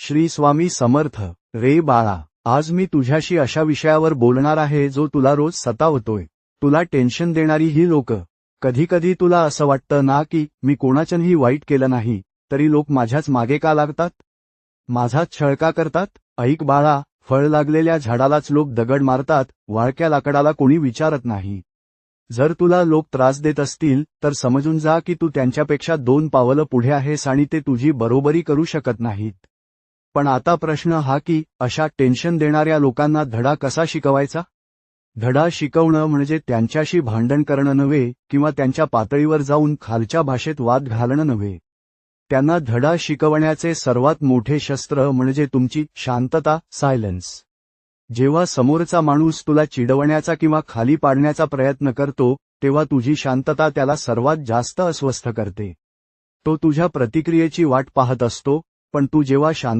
श्री स्वामी समर्थ. रे बाळा, आज मी तुझ्याशी अशा विषयावर बोलणार आहे जो तुला रोज सतावतोय. तुला टेन्शन देणारी ही लोक. कधीकधी तुला असं वाटतं ना की मी कोणाचंही वाईट केलं नाही तरी लोक माझ्याच मागे का लागतात, माझाच छळ का करतात. ऐक बाळा, फळ लागलेल्या झाडालाच लोक दगड मारतात, वाळक्या लाकडाला कोणी विचारत नाही. जर तुला लोक त्रास देत असतील तर समजून जा की तू त्यांच्यापेक्षा 2 पावलं पुढे आहेस आणि ते तुझी बरोबरी करू शकत नाहीत. पण आता प्रश्न हा की अशा टेन्शन देणाऱ्या लोकांना धडा कसा शिकवायचा. धडा शिकवणं म्हणजे त्यांच्याशी भांडण करणं नव्हे किंवा त्यांच्या पातळीवर जाऊन खालच्या भाषेत वाद घालणं नव्हे. त्यांना धडा शिकवण्याचे सर्वात मोठे शस्त्र म्हणजे तुमची शांतता, सायलेन्स. जेव्हा समोरचा माणूस तुला चिडवण्याचा किंवा खाली पाडण्याचा प्रयत्न करतो तेव्हा तुझी शांतता त्याला सर्वात जास्त अस्वस्थ करते. तो तुझ्या प्रतिक्रियेची वाट पाहत असतो, पण तू जेव्हा शांत